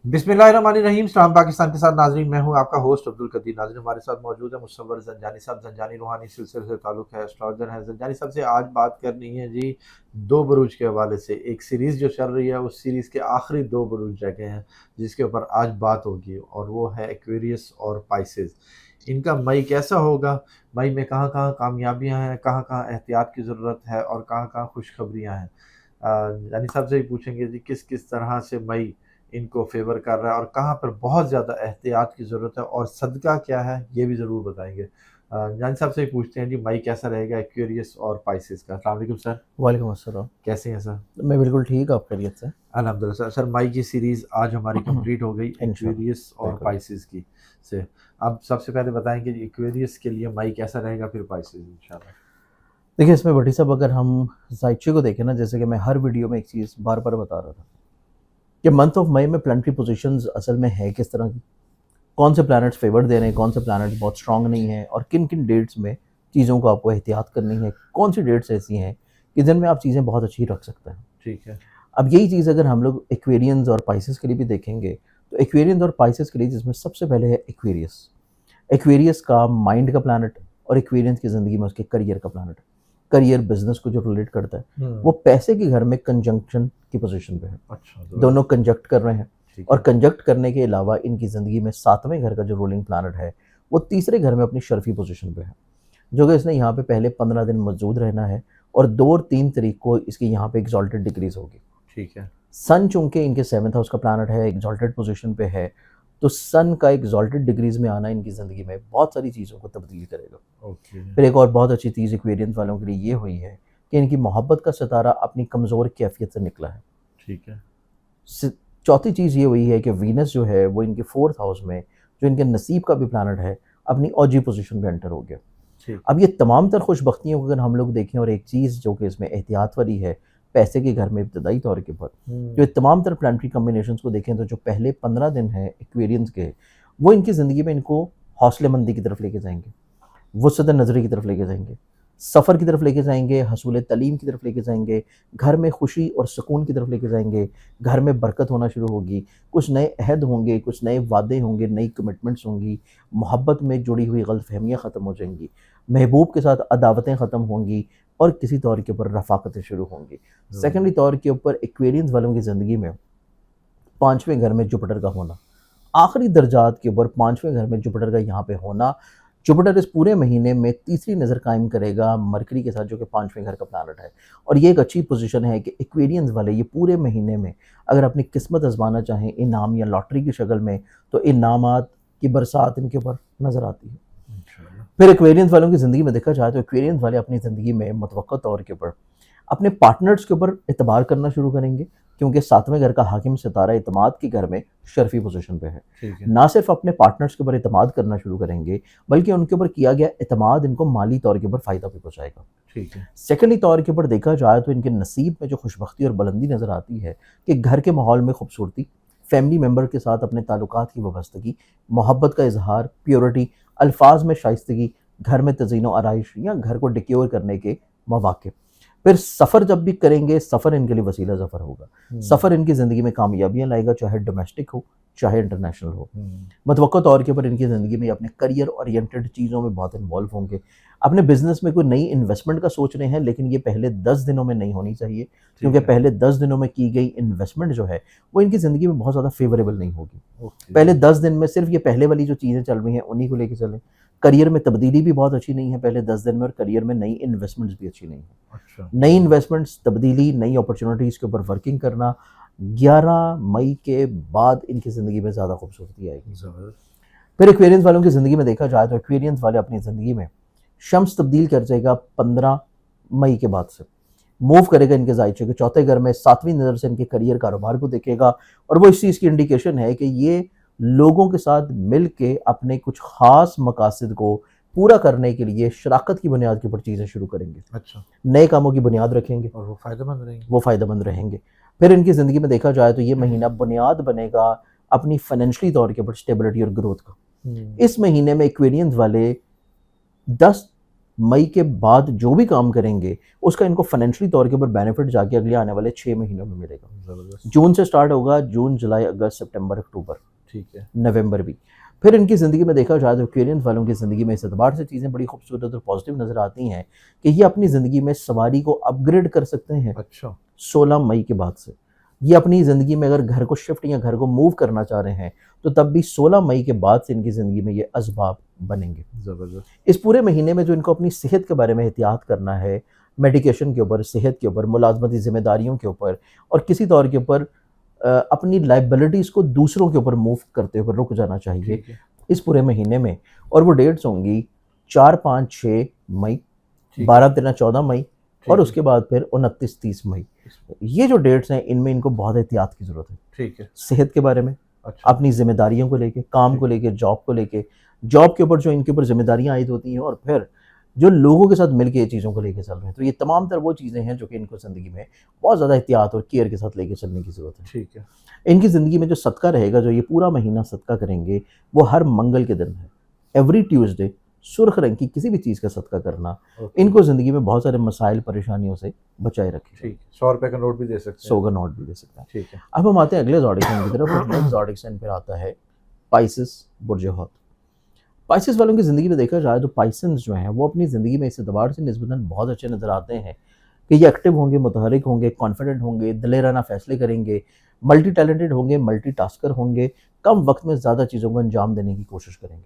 बिस्मिल्लाहिर्रहमानिर्रहीम। सलाम पाकिस्तान के साथ नाजरीन, मैं हूं आपका होस्ट अब्दुल कदीर। नाजरीन, हमारे साथ मौजूद है मुसव्वर ज़ंजानी साहब। ज़ंजानी रूहानी सिलसिले से ताल्लुक़ है, एस्ट्रोलॉजर हैं। ज़ंजानी साहब से आज बात करनी है जी दो बुरूज के हवाले से। एक सीरीज़ जो चल रही है उस सीरीज़ के आखिरी दो बुरूज रह गए हैं जिसके ऊपर आज बात होगी, और वो है एक्वेरियस और पाइसेस। इनका मई कैसा होगा, मई में कहाँ कहाँ कामयाबियाँ हैं, कहाँ कहाँ एहतियात की ज़रूरत है और कहाँ कहाँ खुशखबरियाँ हैं। जानी साहब से ही पूछेंगे जी किस किस तरह से मई इनको फेवर कर रहा है और कहाँ पर बहुत ज़्यादा एहतियात की ज़रूरत है, और सदका क्या है ये भी ज़रूर बताएंगे। जानी साहब से ही पूछते हैं जी मई कैसा रहेगा एक्वेरियस और पाइसेस का। अस्सलाम वालेकुम सर। वालेकुम अस्सलाम। कैसे हैं सर? मैं बिल्कुल ठीक, आप खैरियत से? अल्हम्दुलिल्लाह सर। सर, मई की सीरीज़ आज हमारी कंप्लीट हो गई इंशाल्लाह, एक्वेरियस और बिल्कुल। पाइसेस की से। अब सबसे पहले बताएं कि एक्वेरियस के लिए मई कैसा रहेगा, फिर पाइसेस इंशाल्लाह। देखिए, इसमें बड़ी साहब, अगर हम ज़ायचे को देखें ना, जैसे कि मैं हर वीडियो में एक चीज़ बार-बार बता रहा था कि मंथ ऑफ मई में प्लैनेटरी पोज़ीशंस असल में है किस तरह की, कौन से प्लैनेट्स फ़ेवर दे रहे हैं, कौन से प्लैनेट्स बहुत स्ट्रॉन्ग नहीं हैं और किन-किन डेट्स में चीज़ों को आपको एहतियात करनी है, कौन सी डेट्स ऐसी हैं कि जिनमें आप चीज़ें बहुत अच्छी रख सकते हैं। ठीक है। अब यही चीज़ अगर हम लोग एक्वेरियंस और पाइसेस के लिए भी देखेंगे, तो एक्वेरियंस और पाइसेस के लिए जिसमें सबसे पहले है एक्वेरियस। एक्वेरियस का माइंड का प्लैनेट और एक्वेरियंस की ज़िंदगी में उसके करियर का प्लैनेट है। करियर बिजनेस को जो रिलेट करता है, वो पैसे के घर में कंजंक्शन की पोजीशन पे है। अच्छा, दोनों कंजक्ट कर रहे हैं, ठीक और है। कंजक्ट करने के अलावा इनकी ज़िंदगी में सातवें घर का जो रूलिंग प्लैनेट है, वो तीसरे घर में अपनी शर्फी पोजीशन पे है, जो कि इसने यहाँ पे पहले 15 दिन मौजूद रहना है, और 2 और 3 तारीख को इसकी यहाँ पे एक्सॉल्टेड डिक्रीज होगी। ठीक है। सन चूंकि इनके 7th हाउस का प्लैनेट है, एक्सॉल्टेड पोजीशन पे है, तो सन का एक्सॉल्टेड डिग्रीज में आना इनकी ज़िंदगी में बहुत सारी चीज़ों को तब्दील करेगा। ओके। फिर एक और बहुत अच्छी चीज़ एक्वेरियंस वालों के लिए ये हुई है कि इनकी मोहब्बत का सितारा अपनी कमज़ोर कैफियत से निकला है। ठीक है। चौथी चीज़ ये हुई है कि वीनस जो है वो इनके 4th हाउस में, जो इनके नसीब का भी प्लैनेट है, अपनी ओजी पोजीशन पे एंटर हो गया। ठीक अब है। ये तमाम तर खुशबख्तियों को अगर हम लोग देखें, और एक चीज़ जो कि इसमें एहतियात वाली है पैसे के घर में इब्तदाई तौर के ऊपर, जो ये तमाम तर प्लानिटरी कम्बिनेशंस को देखें, तो जो पहले 15 दिन हैं एक्वेरियंस के, वो इनकी ज़िंदगी में इनको हौसलेमंदी की तरफ लेके जाएंगे, वुसअत नज़री की तरफ लेके जाएंगे, सफ़र की तरफ लेके जाएंगे, हसूल तलीम की तरफ लेके जाएंगे, घर में खुशी और सुकून की तरफ लेके जाएंगे, घर में बरकत होना शुरू होगी, कुछ नए अहद होंगे, कुछ नए वादे होंगे, नई कमिटमेंट्स होंगी, मोहब्बत में जुड़ी हुई गलतफहमियाँ ख़त्म हो जाएंगी, महबूब के साथ अदावतें ख़त्म होंगी, और किसी तौर के ऊपर रफ़ाकतें शुरू होंगी। सेकेंडरी तौर के ऊपर एक्वेरियंस वालों की ज़िंदगी में 5वें घर में जुपिटर का होना, आखिरी दर्जात के ऊपर 5वें घर में जुपिटर का यहाँ पे होना, जुपिटर इस पूरे महीने में तीसरी नज़र कायम करेगा मरकरी के साथ, जो कि 5वें घर का प्लैनेट है। और ये एक अच्छी पोजीशन है कि एक्वेरियंस वाले ये पूरे महीने में अगर अपनी किस्मत आजमाना चाहें इनाम या लॉटरी की शक्ल में, तो इनामात की बरसात इनके ऊपर नज़र आती है। इंशाल्लाह। फिर एक्वेरियंस वालों की ज़िंदगी में देखा जाए, तो एक्वेरियंस वाले अपनी ज़िंदगी में मुतवक्का तौर के ऊपर अपने पार्टनर्स के ऊपर एतबार करना शुरू करेंगे, क्योंकि 7वें घर का हाकिम सितारा एतमाद के घर में शर्फी पोजीशन पे है। ठीक है। ना सिर्फ अपने पार्टनर्स के ऊपर एतमाद करना शुरू करेंगे, बल्कि उनके ऊपर किया गया एतमाद इनको माली तौर के ऊपर फ़ायदा भी पहुँचाएगा। ठीक है। सेकेंडली तौर के ऊपर देखा जाए, तो इनके नसीब में जो खुशबख्ती और बुलंदी नज़र आती है कि घर के माहौल में खूबसूरती, फैमिली मेम्बर के साथ अपने ताल्लुकात की वाबस्तगी, मोहब्बत का इजहार, प्योरिटी, अल्फाज में शाइस्तगी, घर में तज़ीनो आराइश या घर को डिक्योर करने के मौक़े। फिर सफ़र जब भी करेंगे, सफ़र इनके लिए वसीला ज़फ़र होगा। सफ़र इनकी ज़िंदगी में कामयाबियाँ लाएगा, चाहे डोमेस्टिक हो चाहे इंटरनेशनल हो। मतवक्का तौर के ऊपर इनकी ज़िंदगी में अपने करियर ओरिएंटेड चीज़ों में बहुत इन्वॉल्व होंगे। अपने बिजनेस में कोई नई इन्वेस्टमेंट का सोच रहे हैं, लेकिन ये पहले 10 दिनों में नहीं होनी चाहिए, क्योंकि है। पहले 10 दिनों में की गई इन्वेस्टमेंट जो है वो इनकी ज़िंदगी में बहुत ज़्यादा फेवरेबल नहीं होगी। ओके। पहले 10 दिन में सिर्फ ये पहले वाली जो चीज़ें चल रही हैं उन्हीं को लेके चलें। करियर में तब्दीली भी बहुत अच्छी नहीं है पहले 10 दिन में, और करियर में नई इन्वेस्टमेंट्स भी अच्छी नहीं है। अच्छा। नई इन्वेस्टमेंट्स, तब्दीली, नई अपॉर्चुनिटीज़ के ऊपर वर्किंग करना 11 मई के बाद इनकी ज़िंदगी में ज़्यादा खूबसूरती आएगी। ज़बरदस्त। फिर एक्वेरियंस वालों की ज़िंदगी में देखा जाए, तो एक्वेरियंस वाले अपनी ज़िंदगी में शम्स तब्दील कर जाएगा 15 मई के बाद से, मूव करेगा इनके ज़ायचे के चौथे घर में, 7वीं नज़र से इनके करियर कारोबार को देखेगा, और वो इस चीज़ की इंडिकेशन है कि ये लोगों के साथ मिल के अपने कुछ ख़ास मकासद को पूरा करने के लिए शराकत की बुनियाद के ऊपर चीज़ें शुरू करेंगे। अच्छा। नए कामों की बुनियाद रखेंगे, और वो फ़ायदेमंद रहेंगे। वो फ़ायदेमंद रहेंगे। फिर इनकी ज़िंदगी में देखा जाए, तो ये महीना बुनियाद बनेगा अपनी फाइनेंशियली तौर के ऊपर स्टेबिलिटी और ग्रोथ का। इस महीने में एक्वेरियंस वाले 10 मई के बाद जो भी काम करेंगे उसका इनको फाइनेंशियली तौर के ऊपर बेनिफिट जाके अगले आने वाले 6 महीनों में मिलेगा। जबरदस्त। जून से स्टार्ट होगा, जून, जुलाई, अगस्त, सितंबर, अक्टूबर, ठीक है। नवंबर भी। फिर इनकी ज़िंदगी में देखा जाए तो एक्वेरियंस वालों की ज़िंदगी में इस एतबार से चीज़ें बड़ी खूबसूरत और पॉजिटिव नज़र आती हैं कि ये अपनी ज़िंदगी में सवारी को अपग्रेड कर सकते हैं अच्छा। 16 मई के बाद से। ये अपनी ज़िंदगी में अगर घर को शिफ्ट या घर को मूव करना चाह रहे हैं तो तब भी 16 मई के बाद से इनकी ज़िंदगी में ये असबाब बनेंगे। जबरदस्त। इस पूरे महीने में जो इनको अपनी सेहत के बारे में एहतियात करना है, मेडिकेशन के ऊपर, सेहत के ऊपर, मुलाज़मती ज़िम्मेदारियों के ऊपर और किसी तौर के ऊपर अपनी लायबिलिटीज़ को दूसरों के ऊपर मूव करते हुए रुक जाना चाहिए ठीक है। इस पूरे महीने में। और वो डेट्स होंगी 4, 5, 6 मई, ठीक 12, 13, 14 मई और है। उसके बाद फिर 29, 30 मई। ये जो डेट्स हैं इनमें इनको बहुत एहतियात की ज़रूरत है। ठीक है। सेहत के बारे में, अच्छा। अपनी ज़िम्मेदारियों को लेके, काम को लेके, जॉब को लेके, जॉब के ऊपर जो इनके ऊपर ज़िम्मेदारियाँ आयद होती हैं और फिर जो लोगों के साथ मिलके ये चीज़ों को लेके चल रहे हैं। तो ये तमाम तर वो चीज़ें हैं जो कि इनको ज़िंदगी में बहुत ज़्यादा एहतियात और केयर के साथ लेके चलने की ज़रूरत है। ठीक है। इनकी ज़िंदगी में जो सदका रहेगा, जो ये पूरा महीना सदका करेंगे, वो हर मंगल के दिन है। एवरी ट्यूसडे सुर्ख रंग की किसी भी चीज़ का सदका करना ओके। इनको ज़िंदगी में बहुत सारे मसाइल, परेशानियों से बचाए रखेगा। ठीक। 100 रुपए का नोट भी दे सकते हैं। 100 का नोट भी दे सकता है। ठीक है। अब हम आते हैं अगले ज़ोडिक साइन की तरफ और नेक्स्ट ज़ोडिक साइन फिर आता है पाइसेस, बुर्ज हौत। पाइसेस वालों की ज़िंदगी में देखा जाए तो पाइसेंस जो हैं वो अपनी ज़िंदगी में इस एतबार से निस्बतन बहुत अच्छे नज़र आते हैं कि ये एक्टिव होंगे, मुतहरिक होंगे, कॉन्फिडेंट होंगे, दिलेराना फ़ैसले करेंगे, मल्टी टैलेंटेड होंगे, मल्टी टास्कर होंगे, कम वक्त में ज़्यादा चीज़ों को अंजाम देने की कोशिश करेंगे।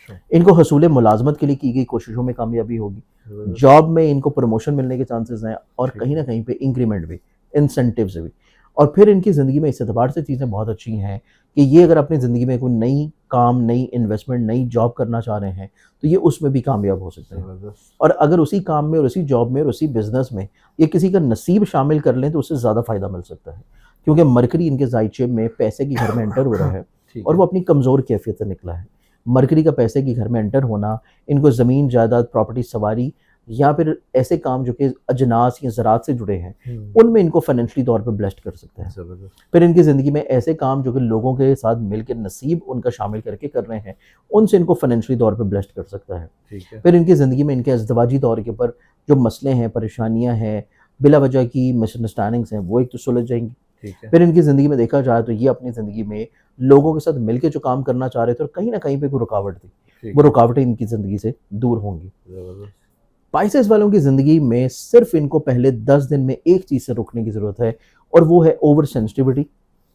अच्छा। इनको हसूल मुलाजमत के लिए की गई कोशिशों में कामयाबी होगी, जबरदस्त। जॉब में इनको प्रमोशन मिलने के चांसेस हैं और ठीक कहीं ना कहीं पे इंक्रीमेंट भी, इंसेंटिव्स भी। और फिर इनकी ज़िंदगी में इस एतबार से चीज़ें बहुत अच्छी हैं कि ये अगर अपनी ज़िंदगी में कोई नई काम, नई इन्वेस्टमेंट, नई जॉब करना चाह रहे हैं तो ये उसमें भी कामयाब हो सकते हैं। जबरदस्त। और अगर उसी काम में और उसी जॉब में और उसी बिजनेस में ये किसी का नसीब शामिल कर लें तो उससे ज़्यादा फ़ायदा मिल सकता है, क्योंकि मरकरी इनके ज़ायचे में पैसे के घर में एंटर हो रहा है ठीक और है। वो अपनी कमज़ोर कैफियत से निकला है। मरकरी का पैसे के घर में एंटर होना इनको ज़मीन, जायदाद, प्रॉपर्टी, सवारी या फिर ऐसे काम जो कि अजनास या ज़राअत से जुड़े हैं उनमें इनको फाइनेंशियली तौर पे ब्लेस्ड कर सकता है। जबरदस्त। फिर इनकी ज़िंदगी में ऐसे काम जो कि लोगों के साथ मिलकर नसीब उनका शामिल करके कर रहे हैं, उनसे इनको फाइनेंशियली तौर पे ब्लेस्ड कर सकता है। ठीक है। फिर इनकी ज़िंदगी में इनके अज़दवाजी तौर के ऊपर जो मसले हैं, परेशानियाँ हैं, बिला वजह की मिसअंडरस्टैंडिंग्स हैं, वो एक तो सुलझ जाएंगी। ठीक है। फिर इनकी ज़िंदगी में देखा जाए तो ये अपनी ज़िंदगी में लोगों के साथ मिलकर जो काम करना चाह रहे थे और कहीं ना कहीं पे कोई रुकावट थी, ठीक वो है। रुकावटें इनकी ज़िंदगी से दूर होंगी। जबरदस्त। पाइसेस वालों की ज़िंदगी में सिर्फ इनको पहले 10 दिन में एक चीज़ से रुकने की ज़रूरत है और वो है ओवर सेंसिटिविटी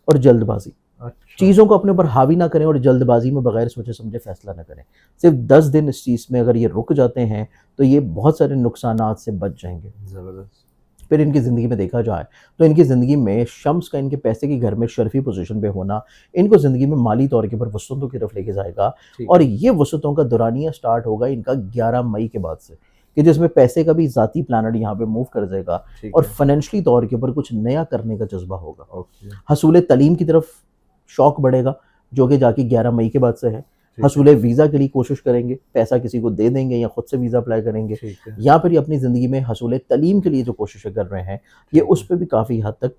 और जल्दबाजी। अच्छा। चीज़ों को अपने ऊपर हावी ना करें और जल्दबाजी में बगैर सोचे समझे फैसला ना करें। सिर्फ 10 दिन इस चीज़ में अगर ये रुक जाते हैं तो ये बहुत सारे नुकसानात से बच जाएंगे। जबरदस्त। फिर इनकी ज़िंदगी में देखा जाए तो इनकी ज़िंदगी में शम्स का इनके पैसे के घर में शर्फी पोजीशन पे होना इनको ज़िंदगी में माली तौर के ऊपर वसतों की तरफ लेके जाएगा ठीक और है। ये वसतों का दौरानिया स्टार्ट होगा इनका 11 मई के बाद से, कि जिसमें पैसे का भी ज़ाती प्लानट यहाँ पे मूव कर जाएगा ठीक और है। फाइनेंशियली तौर के ऊपर कुछ नया करने का जज्बा होगा। ओके। हसूल तलीम की तरफ शौक बढ़ेगा जो कि जाके 11 मई के बाद से है। ठीक हसूल वीज़ा के लिए कोशिश करेंगे, पैसा किसी को दे देंगे या खुद से वीज़ा अप्लाई करेंगे, ठीक है। या फिर ये अपनी ज़िंदगी में हसूल तलीम के लिए जो कोशिशें कर रहे हैं ये ठीक उस पे भी काफ़ी हद तक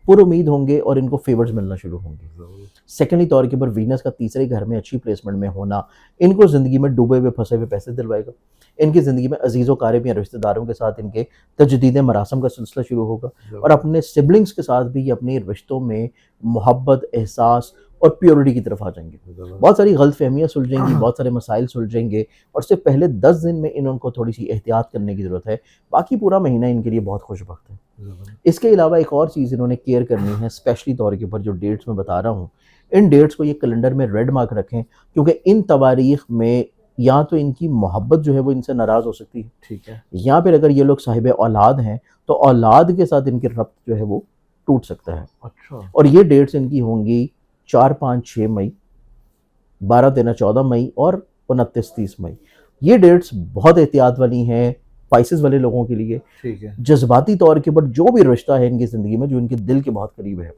पुरुमीद होंगे और इनको फेवर्स मिलना शुरू होंगे। जबरदस्त। सेकेंडली तौर के ऊपर वीनस का तीसरे घर में अच्छी प्लेसमेंट में होना इनको ज़िंदगी में डूबे हुए फंसे हुए पैसे दिलवाएगा। इनकी ज़िंदगी में अजीज़ व क़ारिब या रिश्तेदारों के साथ इनके तजदीद मरासम का सिलसिला शुरू होगा और अपने सिबलिंग्स के साथ भी ये अपने रिश्तों में मोहब्बत, एहसास और प्योरिटी की तरफ आ जाएंगे। जबरदस्त। बहुत सारी गलतफहमियाँ सुलझेंगी, बहुत सारे मसाइल सुलझेंगे और सिर्फ पहले 10 दिन में इनको थोड़ी सी एहतियात करने की ज़रूरत है। बाकी पूरा महीना इनके लिए बहुत खुशबख्त है। जबरदस्त। इसके अलावा एक और चीज़ इन्होंने केयर करनी है, स्पेशली तौर के ऊपर जो डेट्स मैं बता रहा हूँ, इन डेट्स को ये कैलेंडर में रेड मार्क रखें क्योंकि इन तवारीख में या तो इनकी मोहब्बत जो है वो इनसे नाराज़ हो सकती है, ठीक है। या फिर अगर ये लोग साहिब औलाद हैं तो औलाद के साथ इनकी रब्त जो है वो टूट सकता है। अच्छा। और ये डेट्स इनकी होंगी 4, 5, 6 मई, 12, 13, 14 मई और 29, 30 मई। ये डेट्स बहुत एहतियात वाली हैं पाइसेस वाले लोगों के लिए। ठीक है। जज्बाती तौर के ऊपर जो भी रिश्ता है इनकी ज़िंदगी में जो इनके दिल के बहुत करीब है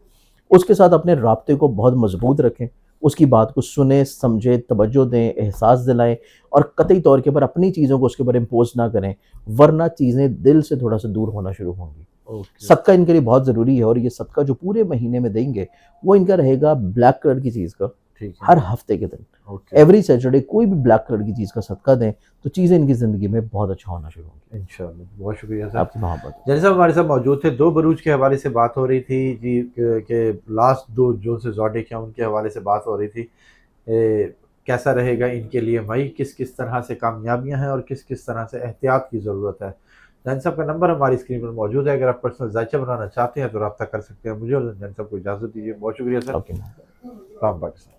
उसके साथ अपने राब्ते को बहुत मजबूत रखें, उसकी बात को सुने, समझे, तवज्जो दें, एहसास दिलाएं और कतई तौर के ऊपर अपनी चीज़ों को उसके ऊपर इम्पोज ना करें, वरना चीज़ें दिल से थोड़ा सा दूर होना शुरू होंगी। ओके। सदका इनके लिए बहुत ज़रूरी है और ये सदका जो पूरे महीने में देंगे वो इनका रहेगा ब्लैक कलर की चीज़ का, ठीक है। हर हफ्ते के दिन ओके एवरी सैटरडे कोई भी ब्लैक कलर की चीज़ का सदका दें तो चीज़ें इनकी ज़िंदगी में बहुत अच्छा होना शुरू होंगी। इंशाल्लाह, बहुत शुक्रिया सर। आपकी मोहब्बत। जानी साहब हमारे साथ मौजूद थे। 2 बरूज के हवाले से बात हो रही थी जी, के लास्ट 2 जो से ज़ोडिएक हैं उनके हवाले से बात हो रही थी। कैसा रहेगा इनके लिए मई, किस-किस तरह से कामयाबियाँ हैं और किस-किस तरह से एहतियात की ज़रूरत है। जानी साहब का नंबर हमारी स्क्रीन पर मौजूद है, अगर आप पर्सनल जायचा बनाना चाहते हैं तो राब्ता कर सकते हैं। मुझे और जानी साहब को इजाज़त दीजिए। बहुत शुक्रिया सर। ओके। सलाम पाकिस्तान।